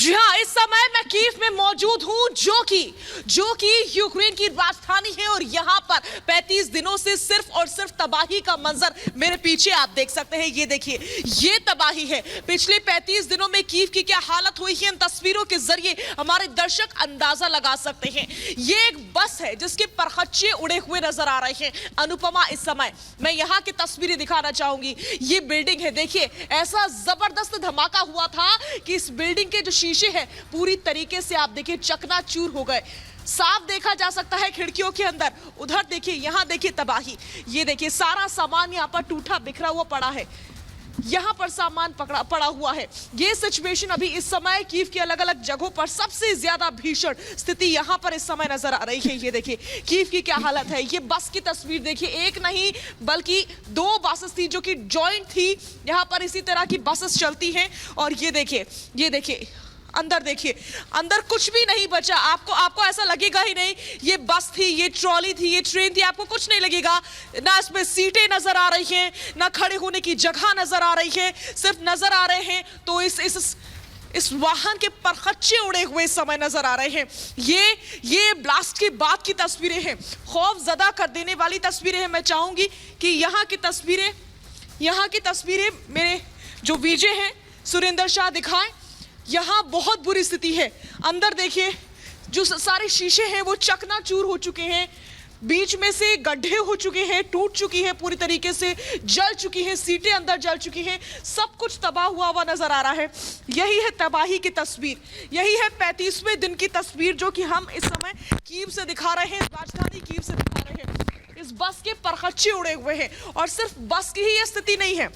जी हाँ, इस समय मैं कीव में मौजूद हूँ जो कि यूक्रेन की राजधानी है और यहाँ पर 35 दिनों से सिर्फ और सिर्फ तबाही का मंजर मेरे पीछे आप देख सकते हैं। ये देखिए, ये तबाही है। पिछले 35 दिनों में कीव की क्या हालत हुई है, इन तस्वीरों के जरिए हमारे दर्शक अंदाजा लगा सकते हैं। ये एक बस है जिसके परखच्चे उड़े हुए नजर आ रहे हैं। अनुपमा, इस समय मैं यहाँ की तस्वीरें दिखाना चाहूंगी। ये बिल्डिंग है, देखिए, ऐसा जबरदस्त धमाका हुआ था कि इस बिल्डिंग के जो शीशे हैं पूरी तरीके से आप देखिए चकनाचूर हो गए। साफ देखा जा सकता है खिड़कियों के अंदर। उधर देखिए, यहाँ देखिए तबाही। ये देखिए, सारा सामान यहाँ पर टूटा बिखरा हुआ पड़ा है। यहाँ पर सामान पड़ा हुआ है। ये सिचुएशन अभी इस समय कीव की अलग अलग जगहों पर सबसे ज्यादा भीषण स्थिति यहाँ पर इस समय नजर आ रही है। ये देखिए कीव की क्या हालत है। ये बस की तस्वीर देखिए, एक नहीं बल्कि 2 बसेस थी जो कि जॉइंट थी। यहाँ पर इसी तरह की बसेस चलती हैं और ये देखिए अंदर देखिए, अंदर कुछ भी नहीं बचा। आपको ऐसा लगेगा ही नहीं ये बस थी, ये ट्रॉली थी, ये ट्रेन थी, आपको कुछ नहीं लगेगा। ना इसमें सीटें नजर आ रही हैं, ना खड़े होने की जगह नजर आ रही है, सिर्फ नजर आ रहे हैं तो इस वाहन के परखच्चे उड़े हुए समय नजर आ रहे हैं। ये ब्लास्ट के बाद की तस्वीरें हैं, खौफ ज़दा कर देने वाली तस्वीरें हैं। मैं चाहूंगी कि यहाँ की तस्वीरें मेरे जो वीजे हैं सुरेंद्र शाह दिखाएं। यहाँ बहुत बुरी स्थिति है। अंदर देखिए, जो सारे शीशे हैं वो चकनाचूर हो चुके हैं, बीच में से गड्ढे हो चुके हैं, टूट चुकी है पूरी तरीके से, जल चुकी है, सीटें अंदर जल चुकी हैं, सब कुछ तबाह हुआ नजर आ रहा है। यही है तबाही की तस्वीर, यही है 35वें दिन की तस्वीर जो कि हम इस समय कीव से दिखा रहे हैं, राजधानी कीव से दिखा रहे हैं। इस बस के परखच्चे उड़े हुए हैं और सिर्फ बस की ही ये स्थिति नहीं है,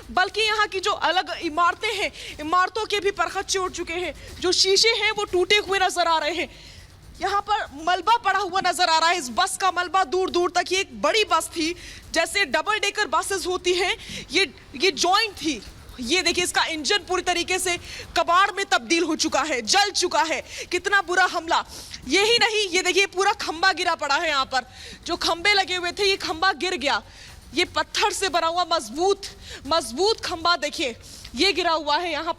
बल्कि यहाँ की जो अलग इमारतें हैं, इमारतों के भी परखच्चे उड़ चुके हैं। जो शीशे हैं वो टूटे हुए नजर आ रहे हैं। यहाँ पर मलबा पड़ा हुआ नजर आ रहा है। इस बस का मलबा दूर दूर तक, ये एक बड़ी बस थी, जैसे डबल डेकर बसेस होती हैं, ये जॉइंट थी। ये देखिए, इसका इंजन पूरी तरीके से कबाड़ में तब्दील हो चुका है, जल चुका है। कितना बुरा हमला। यही नहीं, ये देखिए पूरा खंबा गिरा पड़ा है। यहाँ पर जो खंबे लगे हुए थे, ये खंबा गिर गया। ये पत्थर से बना हुआ मजबूत खंबा देखिए, ये गिरा हुआ है। यहाँ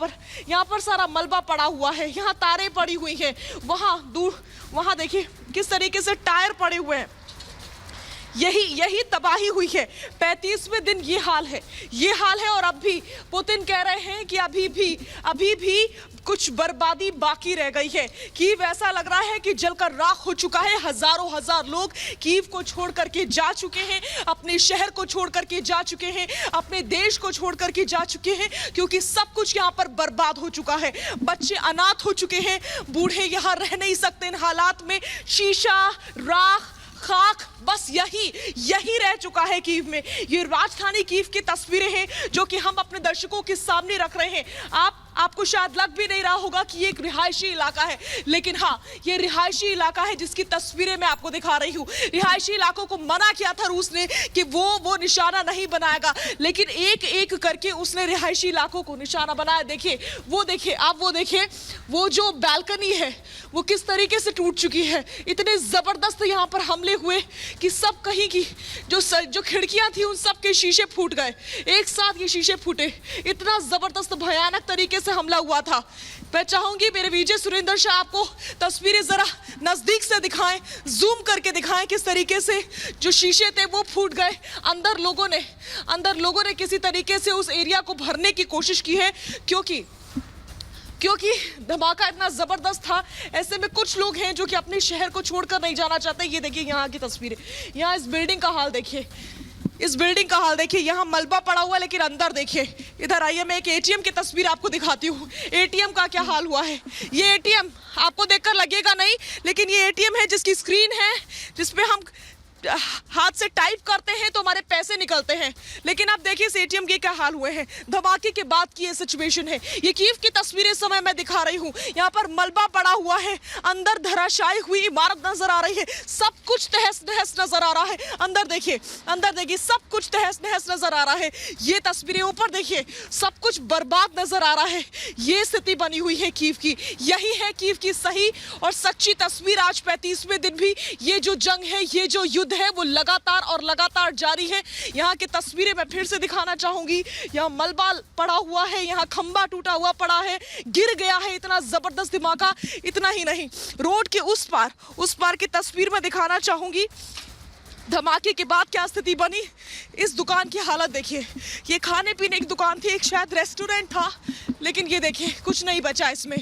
पर सारा मलबा पड़ा हुआ है, यहाँ तारें पड़ी हुई हैं, वहाँ देखिए किस तरीके से टायर पड़े हुए हैं। यही तबाही हुई है। 35वें दिन ये हाल है और अब भी पुतिन कह रहे हैं कि अभी भी कुछ बर्बादी बाकी रह गई है। कीव ऐसा लग रहा है कि जलकर राख हो चुका है। हजार लोग कीव को छोड़ करके जा चुके हैं, अपने शहर को छोड़ करके जा चुके हैं, अपने देश को छोड़ करके जा चुके हैं, क्योंकि सब कुछ यहाँ पर बर्बाद हो चुका है। बच्चे अनाथ हो चुके हैं, बूढ़े यहाँ रह नहीं सकते इन हालात में। शीशा, राख, खाक, बस यही रह चुका है कीव में। ये राजधानी कीव की तस्वीरें हैं जो कि हम अपने दर्शकों के सामने रख रहे हैं। आपको शायद लग भी नहीं रहा होगा कि ये एक रिहायशी इलाका है, लेकिन हाँ, ये रिहायशी इलाका है जिसकी तस्वीरें मैं आपको दिखा रही हूँ। रिहायशी इलाकों को मना किया था रूस ने कि वो निशाना नहीं बनाएगा, लेकिन एक करके उसने रिहायशी इलाकों को निशाना बनाया। देखिए, वो देखिए वो जो बालकनी है वो किस तरीके से टूट चुकी है। इतने जबरदस्त यहाँ पर हमले हुए कि सब कहीं की जो खिड़कियां थी उन सब के शीशे फूट गए, एक साथ ये शीशे फूटे। इतना जबरदस्त भयानक तरीके से हमला हुआ था। मैं चाहूंगी मेरे विजय सुरेंद्र शाह आपको तस्वीरें जरा नजदीक से दिखाएं, जूम करके दिखाएं किस तरीके से जो शीशे थे वो फूट गए। अंदर लोगों ने किसी तरीके से उस एरिया को भरने की कोशिश की है, क्योंकि धमाका इतना जबरदस्त था। ऐसे में कुछ लोग हैं जो कि अपने शहर को छोड़कर नहीं जाना चाहते। ये देखिए यहाँ की तस्वीरें, यहाँ इस बिल्डिंग का हाल देखिए, यहाँ मलबा पड़ा हुआ है, लेकिन अंदर देखिए। इधर आइए, मैं एक एटीएम की तस्वीर आपको दिखाती हूँ। एटीएम का क्या हाल हुआ है। ये एटीएम आपको देखकर लगेगा नहीं, लेकिन ये एटीएम है जिसकी स्क्रीन है, जिसपे हम हाथ से टाइप करते हैं तो हमारे पैसे निकलते हैं। लेकिन आप देखिए इस एटीएम के क्या हाल हुए हैं। धमाके के बाद की ये सिचुएशन है। ये कीव की तस्वीरें समय मैं दिखा रही हूँ। यहाँ पर मलबा पड़ा हुआ है, अंदर धराशायी हुई इमारत नजर आ रही है, सब कुछ तहस नहस नजर आ रहा है। अंदर देखिए सब कुछ तहस नहस नजर आ रहा है। ये तस्वीरें ऊपर देखिए, सब कुछ बर्बाद नजर आ रहा है। ये स्थिति बनी हुई है कीव की। यही है कीव की सही और सच्ची तस्वीर। आज 35वें दिन भी ये जो जंग है, ये जो युद्ध युद्ध है वो लगातार और लगातार जारी है। यहाँ की तस्वीरें मैं फिर से दिखाना चाहूंगी। यहाँ मलबा पड़ा हुआ है, यहाँ खंबा टूटा हुआ पड़ा है, गिर गया है इतना जबरदस्त धमाका। इतना ही नहीं, रोड के उस पार की तस्वीर में दिखाना चाहूंगी। धमाके के बाद क्या स्थिति बनी, इस दुकान की हालत देखिए। ये खाने पीने की दुकान थी, एक शायद रेस्टोरेंट था, लेकिन ये देखिए कुछ नहीं बचा इसमें।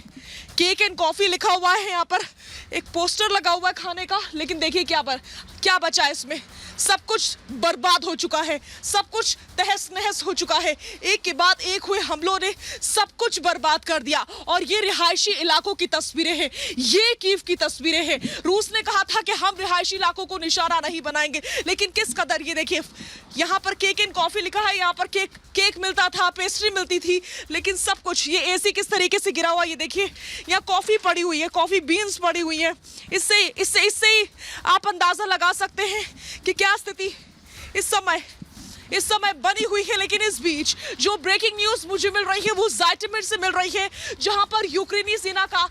केक एंड कॉफी लिखा हुआ है, यहाँ पर एक पोस्टर लगा हुआ है खाने का, लेकिन देखिए क्या बचा है इसमें। सब कुछ बर्बाद हो चुका है, सब कुछ तहस नहस हो चुका है। एक के बाद एक हुए हमलों ने सब कुछ बर्बाद कर दिया। और ये रिहायशी इलाकों की तस्वीरें हैं, ये कीव की तस्वीरें हैं। रूस ने कहा था कि हम रिहायशी इलाकों को निशाना नहीं बनाएंगे, लेकिन किस कदर, ये देखिए यहाँ पर केक एंड कॉफी लिखा है, यहाँ पर केक मिलता था, पेस्ट्री मिलती थी, लेकिन सब कुछ, ये एसी किस तरीके से गिरा हुआ, ये देखिए यहाँ कॉफी पड़ी हुई है, कॉफी बीन्स पड़ी हुई है। इससे ही आप अंदाजा लगा सकते हैं कि क्या स्थिति इस समय बनी हुई है। लेकिन इस बीच जो ब्रेकिंग न्यूज मुझे मिल रही है वो ज़ाइटमिर से मिल रही है, जहां पर यूक्रेनी सेना का